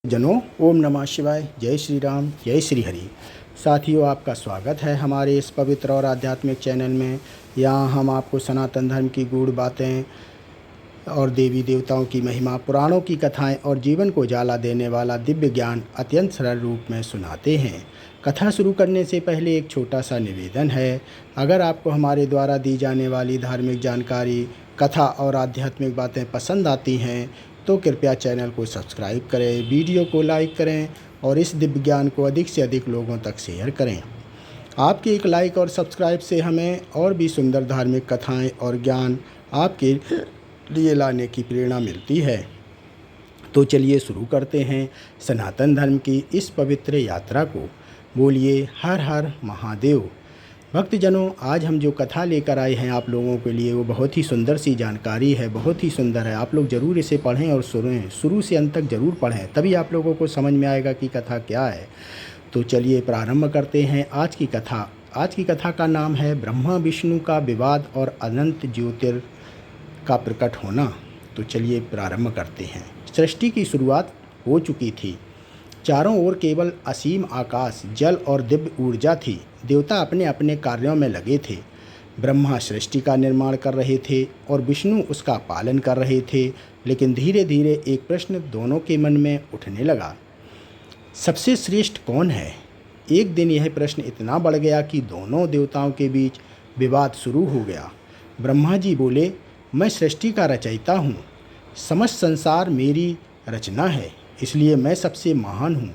जनों, ओम नमः शिवाय। जय श्री राम, जय श्री हरि। साथियों, आपका स्वागत है हमारे इस पवित्र और आध्यात्मिक चैनल में। यहाँ हम आपको सनातन धर्म की गूढ़ बातें और देवी देवताओं की महिमा, पुराणों की कथाएं और जीवन को जाला देने वाला दिव्य ज्ञान अत्यंत सरल रूप में सुनाते हैं। कथा शुरू करने से पहले एक छोटा सा निवेदन है। अगर आपको हमारे द्वारा दी जाने वाली धार्मिक जानकारी, कथा और आध्यात्मिक बातें पसंद आती हैं तो कृपया चैनल को सब्सक्राइब करें, वीडियो को लाइक करें और इस दिव्य ज्ञान को अधिक से अधिक लोगों तक शेयर करें। आपके एक लाइक और सब्सक्राइब से हमें और भी सुंदर धार्मिक कथाएं और ज्ञान आपके लिए लाने की प्रेरणा मिलती है। तो चलिए शुरू करते हैं सनातन धर्म की इस पवित्र यात्रा को। बोलिए हर हर महादेव। भक्तजनों, आज हम जो कथा लेकर आए हैं आप लोगों के लिए, वो बहुत ही सुंदर सी जानकारी है, बहुत ही सुंदर है। आप लोग ज़रूर इसे पढ़ें और सुनें, शुरू से अंत तक ज़रूर पढ़ें, तभी आप लोगों को समझ में आएगा कि कथा क्या है। तो चलिए प्रारंभ करते हैं आज की कथा। आज की कथा का नाम है ब्रह्मा विष्णु का विवाद और अनंत ज्योतिर का प्रकट होना। तो चलिए प्रारंभ करते हैं। सृष्टि की शुरुआत हो चुकी थी। चारों ओर केवल असीम आकाश, जल और दिव्य ऊर्जा थी। देवता अपने अपने कार्यों में लगे थे। ब्रह्मा सृष्टि का निर्माण कर रहे थे और विष्णु उसका पालन कर रहे थे। लेकिन धीरे धीरे एक प्रश्न दोनों के मन में उठने लगा, सबसे श्रेष्ठ कौन है? एक दिन यह प्रश्न इतना बढ़ गया कि दोनों देवताओं के बीच विवाद शुरू हो गया। ब्रह्मा जी बोले, मैं सृष्टि का रचयिता हूँ, समस्त संसार मेरी रचना है, इसलिए मैं सबसे महान हूँ।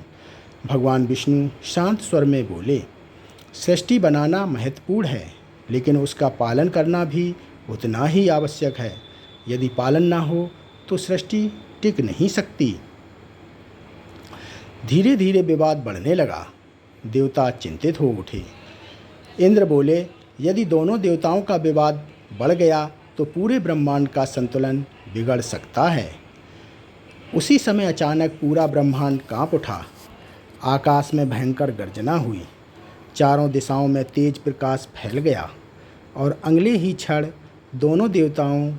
भगवान विष्णु शांत स्वर में बोले, सृष्टि बनाना महत्वपूर्ण है, लेकिन उसका पालन करना भी उतना ही आवश्यक है। यदि पालन ना हो तो सृष्टि टिक नहीं सकती। धीरे धीरे विवाद बढ़ने लगा। देवता चिंतित हो उठे। इंद्र बोले, यदि दोनों देवताओं का विवाद बढ़ गया तो पूरे ब्रह्मांड का संतुलन बिगड़ सकता है। उसी समय अचानक पूरा ब्रह्मांड कांप उठा। आकाश में भयंकर गर्जना हुई। चारों दिशाओं में तेज प्रकाश फैल गया और अगले ही क्षण दोनों देवताओं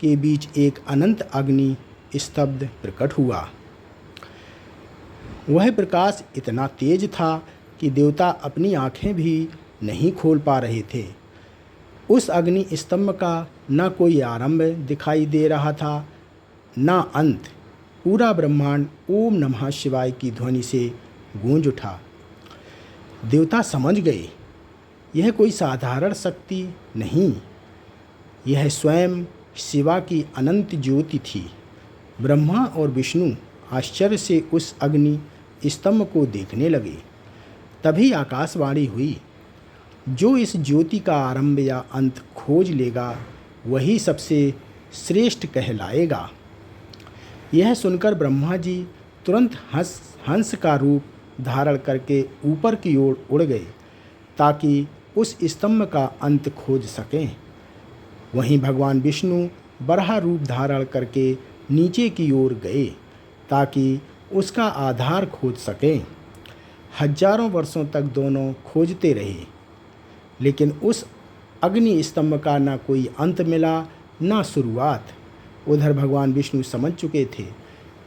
के बीच एक अनंत अग्नि स्तब्ध प्रकट हुआ। वह प्रकाश इतना तेज था कि देवता अपनी आंखें भी नहीं खोल पा रहे थे। उस अग्नि स्तंभ का न कोई आरंभ दिखाई दे रहा था, न अंत। पूरा ब्रह्मांड ओम नमः शिवाय की ध्वनि से गूंज उठा। देवता समझ गए, यह कोई साधारण शक्ति नहीं, यह स्वयं शिवा की अनंत ज्योति थी। ब्रह्मा और विष्णु आश्चर्य से उस अग्नि स्तंभ को देखने लगे। तभी आकाशवाणी हुई, जो इस ज्योति का आरंभ या अंत खोज लेगा वही सबसे श्रेष्ठ कहलाएगा। यह सुनकर ब्रह्मा जी तुरंत हंस का रूप धारण करके ऊपर की ओर उड़ गए ताकि उस स्तंभ का अंत खोज सकें। वहीं भगवान विष्णु बराह रूप धारण करके नीचे की ओर गए ताकि उसका आधार खोज सकें। हजारों वर्षों तक दोनों खोजते रहे, लेकिन उस अग्नि स्तंभ का ना कोई अंत मिला, ना शुरुआत। उधर भगवान विष्णु समझ चुके थे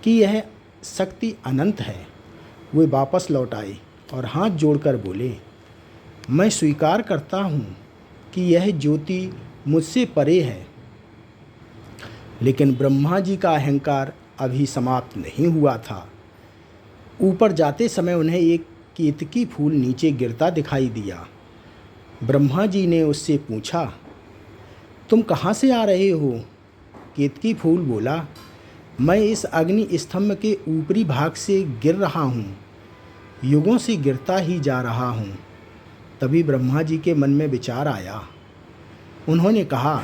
कि यह शक्ति अनंत है। वे वापस लौट आए और हाथ जोड़कर बोले, मैं स्वीकार करता हूँ कि यह ज्योति मुझसे परे है। लेकिन ब्रह्मा जी का अहंकार अभी समाप्त नहीं हुआ था। ऊपर जाते समय उन्हें एक केतकी फूल नीचे गिरता दिखाई दिया। ब्रह्मा जी ने उससे पूछा, तुम कहाँ से आ रहे हो? केतकी फूल बोला, मैं इस अग्नि स्तंभ के ऊपरी भाग से गिर रहा हूँ, युगों से गिरता ही जा रहा हूँ। तभी ब्रह्मा जी के मन में विचार आया। उन्होंने कहा,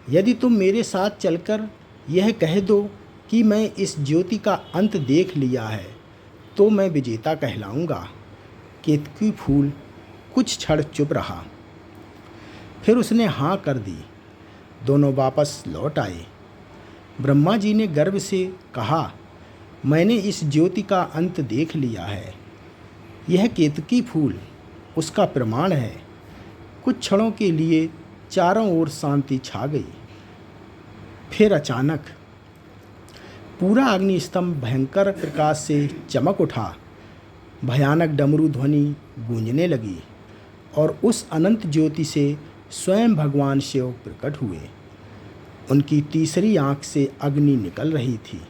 यदि तुम मेरे साथ चलकर यह कह दो कि मैं इस ज्योति का अंत देख लिया है तो मैं विजेता कहलाऊँगा। केतकी फूल कुछ क्षण चुप रहा, फिर उसने हाँ कर दी। दोनों वापस लौट आए। ब्रह्मा जी ने गर्व से कहा, मैंने इस ज्योति का अंत देख लिया है। यह केतकी फूल उसका प्रमाण है। कुछ क्षणों के लिए चारों ओर शांति छा गई। फिर अचानक पूरा अग्निस्तंभ भयंकर प्रकाश से चमक उठा। भयानक डमरू ध्वनि गूंजने लगी और उस अनंत ज्योति से स्वयं भगवान शिव प्रकट हुए। उनकी तीसरी आंख से अग्नि निकल रही थी,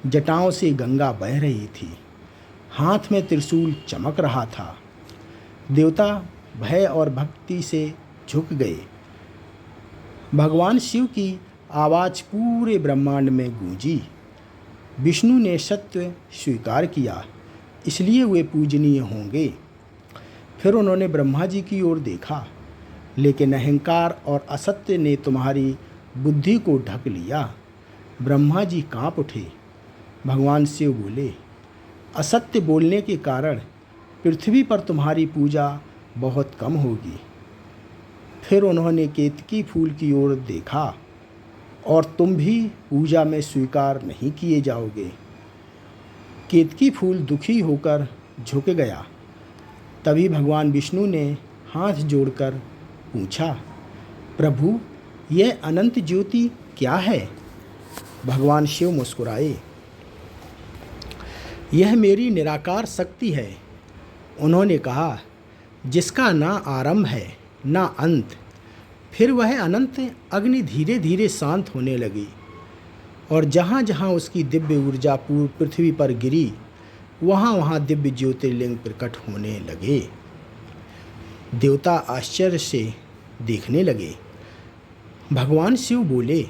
जटाओं से गंगा बह रही थी, हाथ में त्रिशूल चमक रहा था। देवता भय और भक्ति से झुक गए। भगवान शिव की आवाज़ पूरे ब्रह्मांड में गूंजी। विष्णु ने सत्य स्वीकार किया, इसलिए वे पूजनीय होंगे। फिर उन्होंने ब्रह्मा जी की ओर देखा, लेकिन अहंकार और असत्य ने तुम्हारी बुद्धि को ढक लिया। ब्रह्मा जी कांप उठे। भगवान शिव बोले, असत्य बोलने के कारण पृथ्वी पर तुम्हारी पूजा बहुत कम होगी। फिर उन्होंने केतकी फूल की ओर देखा, और तुम भी पूजा में स्वीकार नहीं किए जाओगे। केतकी फूल दुखी होकर झुक गया। तभी भगवान विष्णु ने हाथ जोड़कर पूछा, प्रभु, यह अनंत ज्योति क्या है? भगवान शिव मुस्कुराए, यह मेरी निराकार शक्ति है। उन्होंने कहा, जिसका ना आरंभ है ना अंत। फिर वह अनंत अग्नि धीरे धीरे शांत होने लगी, और जहाँ जहाँ उसकी दिव्य ऊर्जा पृथ्वी पर गिरी, वहाँ वहाँ दिव्य ज्योतिर्लिंग प्रकट होने लगे। देवता आश्चर्य से देखने लगे। भगवान शिव बोले,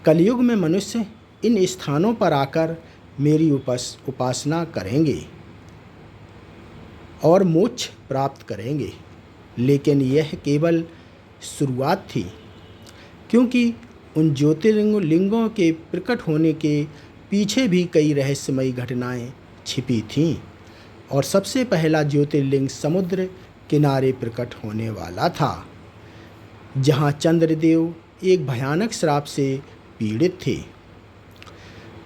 कलयुग में मनुष्य इन स्थानों पर आकर मेरी उपासना करेंगे और मोक्ष प्राप्त करेंगे, लेकिन यह केवल शुरुआत थी, क्योंकि उन ज्योतिर्लिंगों के प्रकट होने के पीछे भी कई रहस्यमयी घटनाएं छिपी थीं। और सबसे पहला ज्योतिर्लिंग समुद्र किनारे प्रकट होने वाला था, जहां चंद्रदेव एक भयानक श्राप से पीड़ित थे।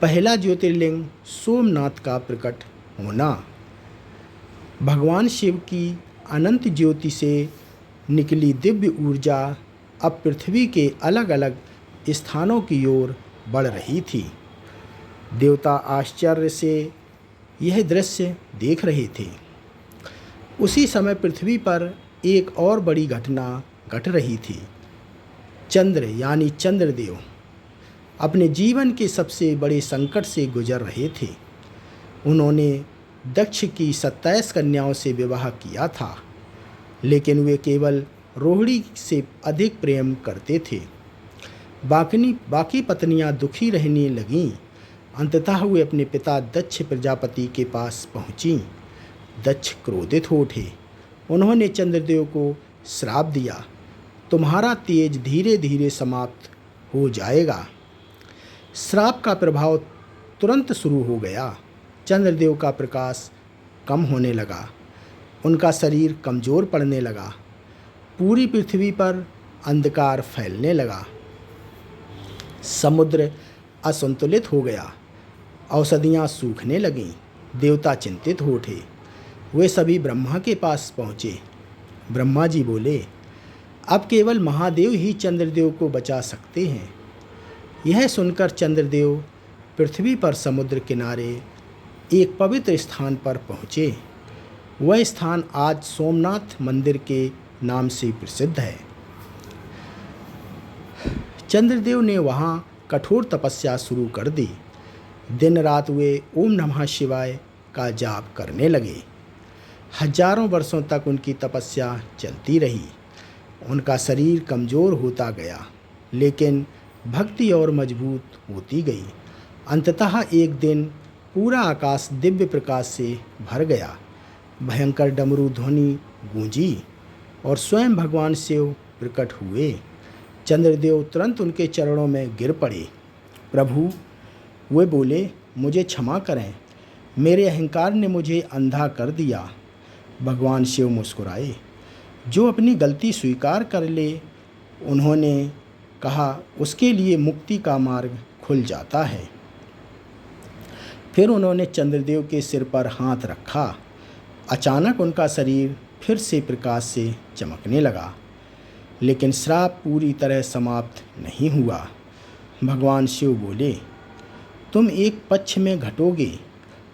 पहला ज्योतिर्लिंग सोमनाथ का प्रकट होना। भगवान शिव की अनंत ज्योति से निकली दिव्य ऊर्जा अब पृथ्वी के अलग अलग स्थानों की ओर बढ़ रही थी। देवता आश्चर्य से यह दृश्य देख रहे थे। उसी समय पृथ्वी पर एक और बड़ी घटना घट रही थी। चंद्र यानी चंद्रदेव अपने जीवन के सबसे बड़े संकट से गुजर रहे थे। उन्होंने दक्ष की 27 कन्याओं से विवाह किया था, लेकिन वे केवल रोहिणी से अधिक प्रेम करते थे। बाकी पत्नियां दुखी रहने लगीं। अंततः वे अपने पिता दक्ष प्रजापति के पास पहुंची। दक्ष क्रोधित हो उठे। उन्होंने चंद्रदेव को श्राप दिया, तुम्हारा तेज धीरे धीरे समाप्त हो जाएगा। श्राप का प्रभाव तुरंत शुरू हो गया। चंद्रदेव का प्रकाश कम होने लगा, उनका शरीर कमज़ोर पड़ने लगा, पूरी पृथ्वी पर अंधकार फैलने लगा। समुद्र असंतुलित हो गया, औषधियाँ सूखने लगीं। देवता चिंतित हो उठे। वे सभी ब्रह्मा के पास पहुँचे। ब्रह्मा जी बोले, अब केवल महादेव ही चंद्रदेव को बचा सकते हैं। यह सुनकर चंद्रदेव पृथ्वी पर समुद्र किनारे एक पवित्र स्थान पर पहुँचे। वह स्थान आज सोमनाथ मंदिर के नाम से प्रसिद्ध है। चंद्रदेव ने वहाँ कठोर तपस्या शुरू कर दी। दिन रात वे ओम नमः शिवाय का जाप करने लगे। हजारों वर्षों तक उनकी तपस्या चलती रही। उनका शरीर कमज़ोर होता गया, लेकिन भक्ति और मजबूत होती गई। अंततः एक दिन पूरा आकाश दिव्य प्रकाश से भर गया। भयंकर डमरू ध्वनि गूंजी और स्वयं भगवान शिव प्रकट हुए। चंद्रदेव तुरंत उनके चरणों में गिर पड़े। प्रभु, वे बोले, मुझे क्षमा करें, मेरे अहंकार ने मुझे अंधा कर दिया। भगवान शिव मुस्कुराए। जो अपनी गलती स्वीकार कर ले, उन्होंने कहा, उसके लिए मुक्ति का मार्ग खुल जाता है। फिर उन्होंने चंद्रदेव के सिर पर हाथ रखा। अचानक उनका शरीर फिर से प्रकाश से चमकने लगा, लेकिन श्राप पूरी तरह समाप्त नहीं हुआ। भगवान शिव बोले, तुम एक पक्ष में घटोगे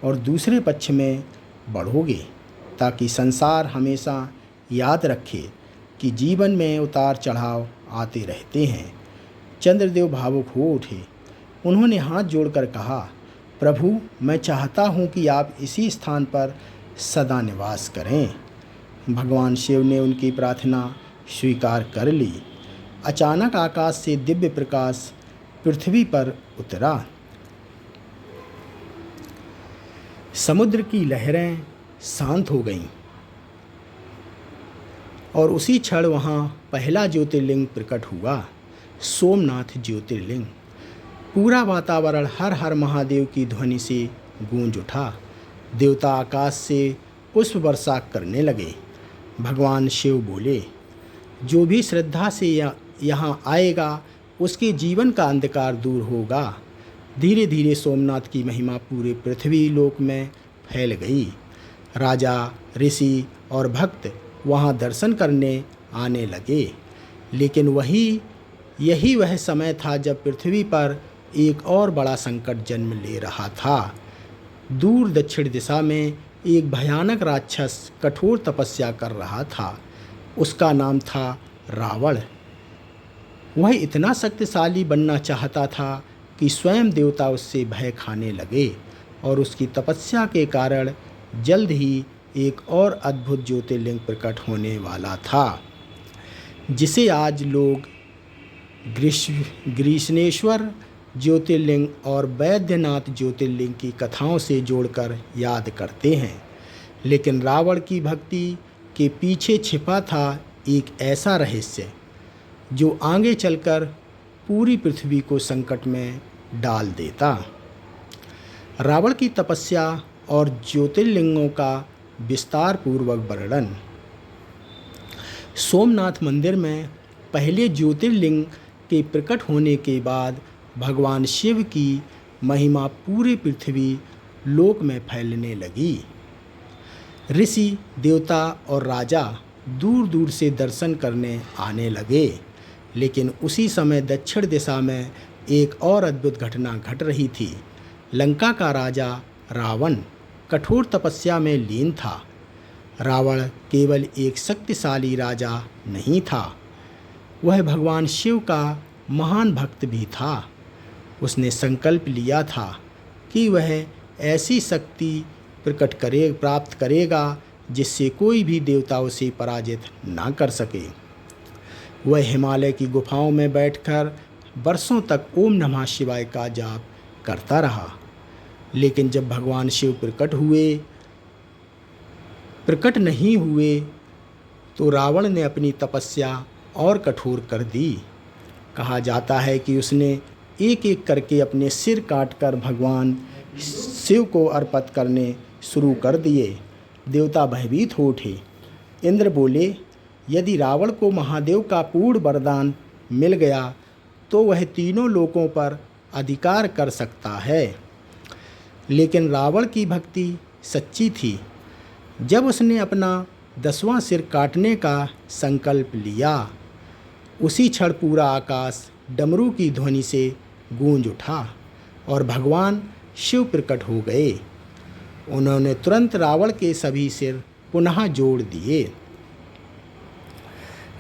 और दूसरे पक्ष में बढ़ोगे, ताकि संसार हमेशा याद रखे कि जीवन में उतार चढ़ाव आते रहते हैं। चंद्रदेव भावुक हो उठे। उन्होंने हाथ जोड़कर कहा, प्रभु, मैं चाहता हूँ कि आप इसी स्थान पर सदा निवास करें। भगवान शिव ने उनकी प्रार्थना स्वीकार कर ली। अचानक आकाश से दिव्य प्रकाश पृथ्वी पर उतरा। समुद्र की लहरें शांत हो गईं और उसी क्षण वहाँ पहला ज्योतिर्लिंग प्रकट हुआ, सोमनाथ ज्योतिर्लिंग। पूरा वातावरण हर हर महादेव की ध्वनि से गूंज उठा। देवता आकाश से पुष्प वर्षा करने लगे। भगवान शिव बोले, जो भी श्रद्धा से यहाँ आएगा उसके जीवन का अंधकार दूर होगा। धीरे धीरे सोमनाथ की महिमा पूरे पृथ्वी लोक में फैल गई। राजा, ऋषि और भक्त वहाँ दर्शन करने आने लगे। लेकिन यही वह समय था जब पृथ्वी पर एक और बड़ा संकट जन्म ले रहा था। दूर दक्षिण दिशा में एक भयानक राक्षस कठोर तपस्या कर रहा था। उसका नाम था रावण। वह इतना शक्तिशाली बनना चाहता था कि स्वयं देवता उससे भय खाने लगे और उसकी तपस्या के कारण जल्द ही एक और अद्भुत ज्योतिर्लिंग प्रकट होने वाला था, जिसे आज लोग ग्रीष्णेश्वर ज्योतिर्लिंग और वैद्यनाथ ज्योतिर्लिंग की कथाओं से जोड़कर याद करते हैं। लेकिन रावण की भक्ति के पीछे छिपा था एक ऐसा रहस्य जो आगे चलकर पूरी पृथ्वी को संकट में डाल देता। रावण की तपस्या और ज्योतिर्लिंगों का विस्तार पूर्वक वर्णन। सोमनाथ मंदिर में पहले ज्योतिर्लिंग के प्रकट होने के बाद भगवान शिव की महिमा पूरे पृथ्वी लोक में फैलने लगी। ऋषि, देवता और राजा दूर दूर से दर्शन करने आने लगे। लेकिन उसी समय दक्षिण दिशा में एक और अद्भुत घटना घट रही थी। लंका का राजा रावण कठोर तपस्या में लीन था। रावण केवल एक शक्तिशाली राजा नहीं था, वह भगवान शिव का महान भक्त भी था। उसने संकल्प लिया था कि वह ऐसी शक्ति प्राप्त करेगा जिससे कोई भी देवता उसे पराजित ना कर सके। वह हिमालय की गुफाओं में बैठकर वर्षों तक ओम नमः शिवाय का जाप करता रहा। लेकिन जब भगवान शिव प्रकट नहीं हुए तो रावण ने अपनी तपस्या और कठोर कर दी। कहा जाता है कि उसने एक एक करके अपने सिर काटकर भगवान शिव को अर्पित करने शुरू कर दिए। देवता भयभीत हो उठे। इंद्र बोले, यदि रावण को महादेव का पूर्ण वरदान मिल गया तो वह तीनों लोकों पर अधिकार कर सकता है। लेकिन रावण की भक्ति सच्ची थी। जब उसने अपना 10वां सिर काटने का संकल्प लिया, उसी क्षण पूरा आकाश डमरू की ध्वनि से गूंज उठा और भगवान शिव प्रकट हो गए। उन्होंने तुरंत रावण के सभी सिर पुनः जोड़ दिए।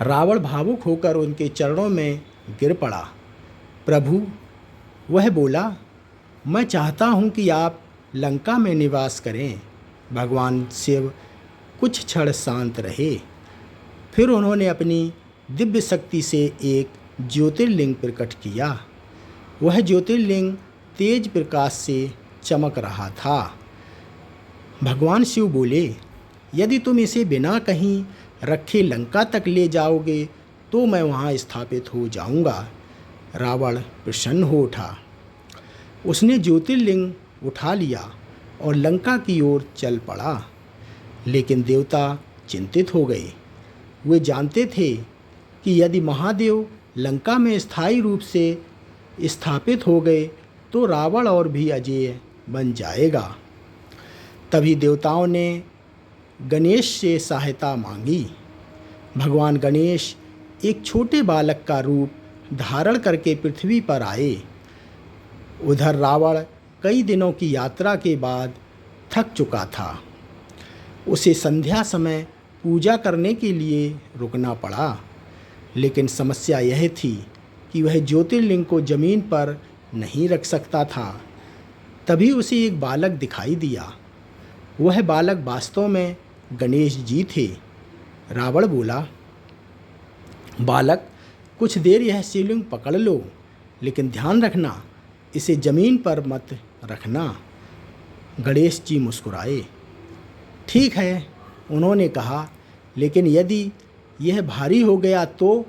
रावण भावुक होकर उनके चरणों में गिर पड़ा। प्रभु, वह बोला, मैं चाहता हूँ कि आप लंका में निवास करें। भगवान शिव कुछ क्षण शांत रहे। फिर उन्होंने अपनी दिव्य शक्ति से एक ज्योतिर्लिंग प्रकट किया। वह ज्योतिर्लिंग तेज प्रकाश से चमक रहा था। भगवान शिव बोले, यदि तुम इसे बिना कहीं रखे लंका तक ले जाओगे तो मैं वहाँ स्थापित हो जाऊँगा। रावण प्रसन्न हो उठा। उसने ज्योतिर्लिंग उठा लिया और लंका की ओर चल पड़ा। लेकिन देवता चिंतित हो गए। वे जानते थे कि यदि महादेव लंका में स्थायी रूप से स्थापित हो गए तो रावण और भी अजेय बन जाएगा। तभी देवताओं ने गणेश से सहायता मांगी। भगवान गणेश एक छोटे बालक का रूप धारण करके पृथ्वी पर आए। उधर रावण कई दिनों की यात्रा के बाद थक चुका था। उसे संध्या समय पूजा करने के लिए रुकना पड़ा, लेकिन समस्या यह थी कि वह ज्योतिर्लिंग को जमीन पर नहीं रख सकता था। तभी उसे एक बालक दिखाई दिया। वह बालक वास्तव में गणेश जी थे। रावण बोला, बालक, कुछ देर यह शिवलिंग पकड़ लो, लेकिन ध्यान रखना इसे जमीन पर मत रखना। गणेश जी मुस्कुराए। ठीक है, उन्होंने कहा, लेकिन यदि यह भारी हो गया तो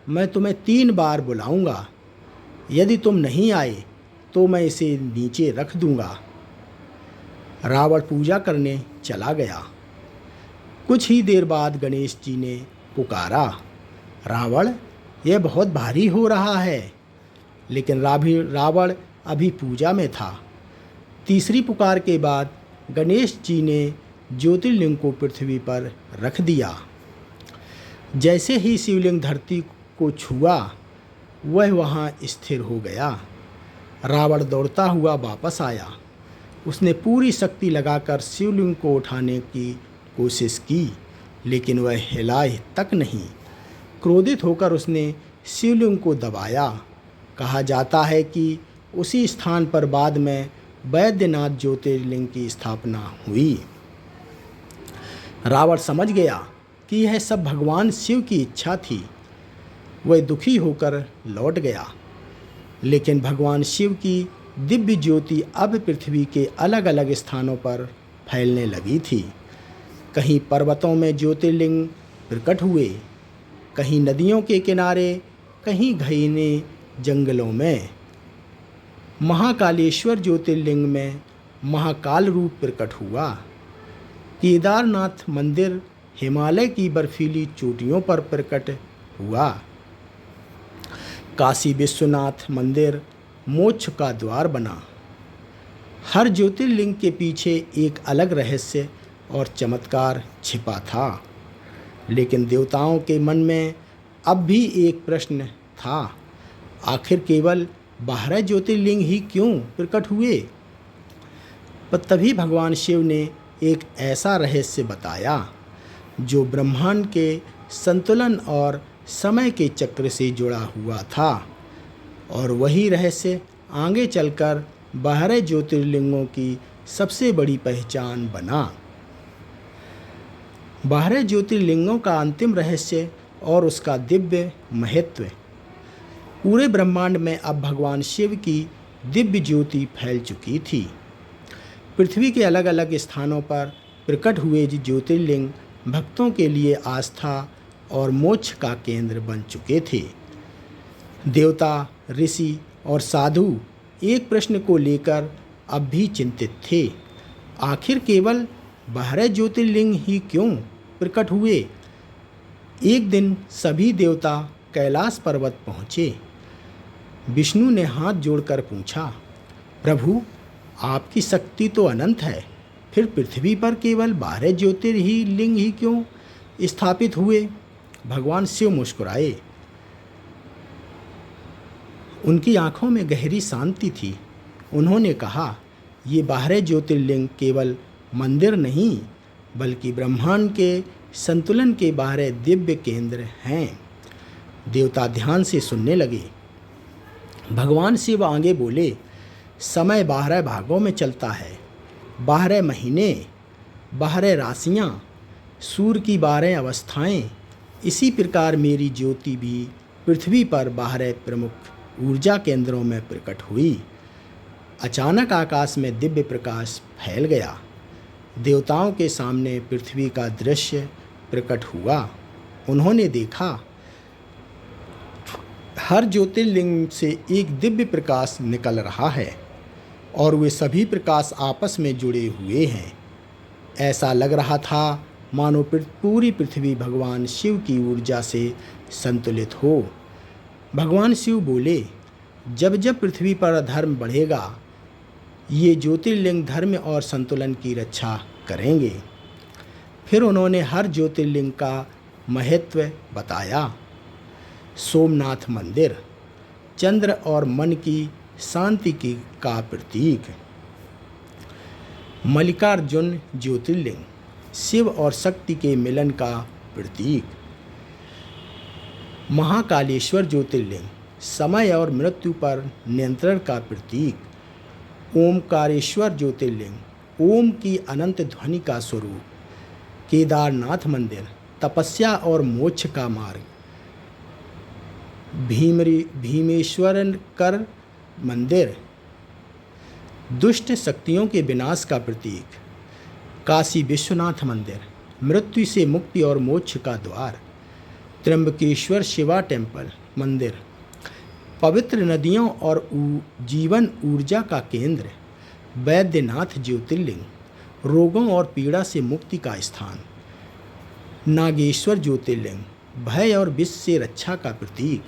मैं तुम्हें 3 बार बुलाऊंगा। यदि तुम नहीं आए तो मैं इसे नीचे रख दूंगा। रावण पूजा करने चला गया। कुछ ही देर बाद गणेश जी ने पुकारा, रावण, यह बहुत भारी हो रहा है। लेकिन रावण अभी पूजा में था। तीसरी पुकार के बाद गणेश जी ने ज्योतिर्लिंग को पृथ्वी पर रख दिया। जैसे ही शिवलिंग धरती को छुआ, वह वहाँ स्थिर हो गया। रावण दौड़ता हुआ वापस आया। उसने पूरी शक्ति लगाकर शिवलिंग को उठाने की कोशिश की, लेकिन वह हिला तक नहीं। क्रोधित होकर उसने शिवलिंग को दबाया। कहा जाता है कि उसी स्थान पर बाद में वैद्यनाथ ज्योतिर्लिंग की स्थापना हुई। रावण समझ गया कि यह सब भगवान शिव की इच्छा थी। वह दुखी होकर लौट गया। लेकिन भगवान शिव की दिव्य ज्योति अब पृथ्वी के अलग अलग स्थानों पर फैलने लगी थी। कहीं पर्वतों में ज्योतिर्लिंग प्रकट हुए, कहीं नदियों के किनारे, कहीं घने जंगलों में। महाकालेश्वर ज्योतिर्लिंग में महाकाल रूप प्रकट हुआ। केदारनाथ मंदिर हिमालय की बर्फीली चोटियों पर प्रकट हुआ। काशी विश्वनाथ मंदिर मोक्ष का द्वार बना। हर ज्योतिर्लिंग के पीछे एक अलग रहस्य और चमत्कार छिपा था। लेकिन देवताओं के मन में अब भी एक प्रश्न था, आखिर केवल 12 ज्योतिर्लिंग ही क्यों प्रकट हुए? पर तभी भगवान शिव ने एक ऐसा रहस्य बताया जो ब्रह्मांड के संतुलन और समय के चक्र से जुड़ा हुआ था। और वही रहस्य आगे चलकर 12 ज्योतिर्लिंगों की सबसे बड़ी पहचान बना। 12 ज्योतिर्लिंगों का अंतिम रहस्य और उसका दिव्य महत्व। पूरे ब्रह्मांड में अब भगवान शिव की दिव्य ज्योति फैल चुकी थी। पृथ्वी के अलग अलग स्थानों पर प्रकट हुए ज्योतिर्लिंग भक्तों के लिए आस्था और मोक्ष का केंद्र बन चुके थे। देवता, ऋषि और साधु एक प्रश्न को लेकर अब भी चिंतित थे, आखिर केवल 12 ज्योतिर्लिंग ही क्यों प्रकट हुए? एक दिन सभी देवता कैलाश पर्वत पहुँचे। विष्णु ने हाथ जोड़कर पूछा, प्रभु, आपकी शक्ति तो अनंत है, फिर पृथ्वी पर केवल 12 ज्योतिर्लिंग ही क्यों स्थापित हुए? भगवान शिव मुस्कुराए। उनकी आंखों में गहरी शांति थी। उन्होंने कहा, ये 12 ज्योतिर्लिंग केवल मंदिर नहीं, बल्कि ब्रह्मांड के संतुलन के 12 दिव्य केंद्र हैं। देवता ध्यान से सुनने लगे। भगवान शिव आगे बोले, समय 12 भागों में चलता है, 12 महीने, 12 राशियाँ, सूर्य की 12 अवस्थाएं। इसी प्रकार मेरी ज्योति भी पृथ्वी पर 12 प्रमुख ऊर्जा केंद्रों में प्रकट हुई। अचानक आकाश में दिव्य प्रकाश फैल गया। देवताओं के सामने पृथ्वी का दृश्य प्रकट हुआ। उन्होंने देखा, हर ज्योतिर्लिंग से एक दिव्य प्रकाश निकल रहा है और वे सभी प्रकाश आपस में जुड़े हुए हैं। ऐसा लग रहा था मानो पूरी पृथ्वी भगवान शिव की ऊर्जा से संतुलित हो। भगवान शिव बोले, जब जब पृथ्वी पर धर्म बढ़ेगा, ये ज्योतिर्लिंग धर्म और संतुलन की रक्षा करेंगे। फिर उन्होंने हर ज्योतिर्लिंग का महत्व बताया। सोमनाथ मंदिर, चंद्र और मन की शांति का प्रतीक। मल्लिकार्जुन ज्योतिर्लिंग शिव और शक्ति के मिलन का प्रतीक। महाकालेश्वर ज्योतिर्लिंग समय और मृत्यु पर नियंत्रण का प्रतीक। ओमकारेश्वर ज्योतिर्लिंग ओम की अनंत ध्वनि का स्वरूप। केदारनाथ मंदिर तपस्या और मोक्ष का मार्ग। भीमेश्वरकर मंदिर दुष्ट शक्तियों के विनाश का प्रतीक। काशी विश्वनाथ मंदिर मृत्यु से मुक्ति और मोक्ष का द्वार। त्र्यंबकेश्वर शिवा टेम्पल मंदिर पवित्र नदियों और जीवन ऊर्जा का केंद्र। वैद्यनाथ ज्योतिर्लिंग रोगों और पीड़ा से मुक्ति का स्थान। नागेश्वर ज्योतिर्लिंग भय और विष से रक्षा का प्रतीक।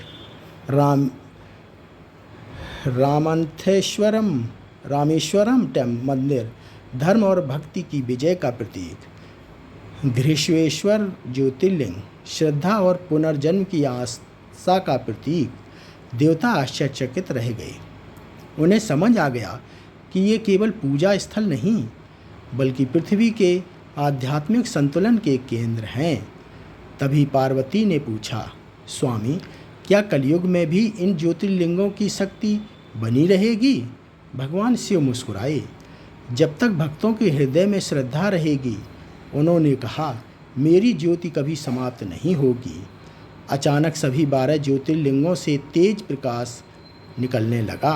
रामेश्वरम मंदिर धर्म और भक्ति की विजय का प्रतीक। घृष्णेश्वर ज्योतिर्लिंग श्रद्धा और पुनर्जन्म की आशा का प्रतीक। देवता आश्चर्यचकित रह गए। उन्हें समझ आ गया कि ये केवल पूजा स्थल नहीं बल्कि पृथ्वी के आध्यात्मिक संतुलन के केंद्र हैं। तभी पार्वती ने पूछा, स्वामी क्या कलयुग में भी इन ज्योतिर्लिंगों की शक्ति बनी रहेगी? भगवान शिव मुस्कुराए। जब तक भक्तों के हृदय में श्रद्धा रहेगी, उन्होंने कहा, मेरी ज्योति कभी समाप्त नहीं होगी। अचानक सभी 12 ज्योतिर्लिंगों से तेज प्रकाश निकलने लगा।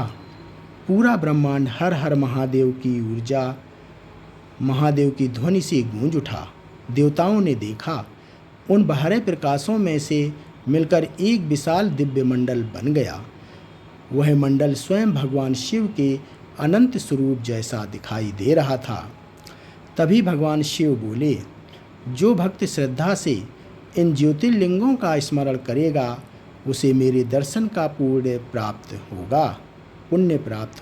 पूरा ब्रह्मांड हर हर महादेव की ऊर्जा महादेव की ध्वनि से गूंज उठा। देवताओं ने देखा, उन बाहरे प्रकाशों में से मिलकर एक विशाल दिव्य मंडल बन गया। वह मंडल स्वयं भगवान शिव के अनंत स्वरूप जैसा दिखाई दे रहा था। तभी भगवान शिव बोले, जो भक्त श्रद्धा से इन ज्योतिर्लिंगों का स्मरण करेगा उसे मेरे दर्शन का पुण्य प्राप्त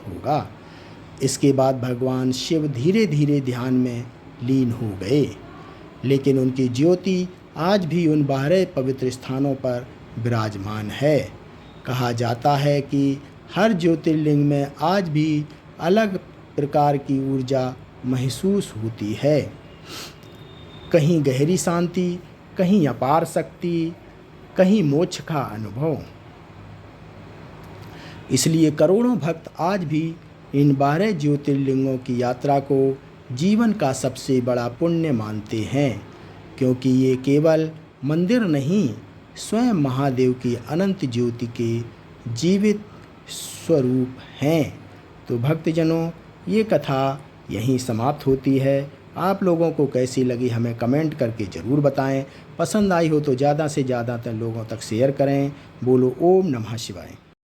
होगा। इसके बाद भगवान शिव धीरे धीरे ध्यान में लीन हो गए, लेकिन उनकी ज्योति आज भी उन 12 पवित्र स्थानों पर विराजमान है। कहा जाता है कि हर ज्योतिर्लिंग में आज भी अलग प्रकार की ऊर्जा महसूस होती है। कहीं गहरी शांति, कहीं अपार शक्ति, कहीं मोक्ष का अनुभव। इसलिए करोड़ों भक्त आज भी इन 12 ज्योतिर्लिंगों की यात्रा को जीवन का सबसे बड़ा पुण्य मानते हैं, क्योंकि ये केवल मंदिर नहीं, स्वयं महादेव की अनंत ज्योति के जीवित स्वरूप हैं। तो भक्तजनों, ये कथा यहीं समाप्त होती है। आप लोगों को कैसी लगी हमें कमेंट करके ज़रूर बताएं। पसंद आई हो तो ज़्यादा से ज़्यादा लोगों तक शेयर करें। बोलो ओम नमः शिवाय।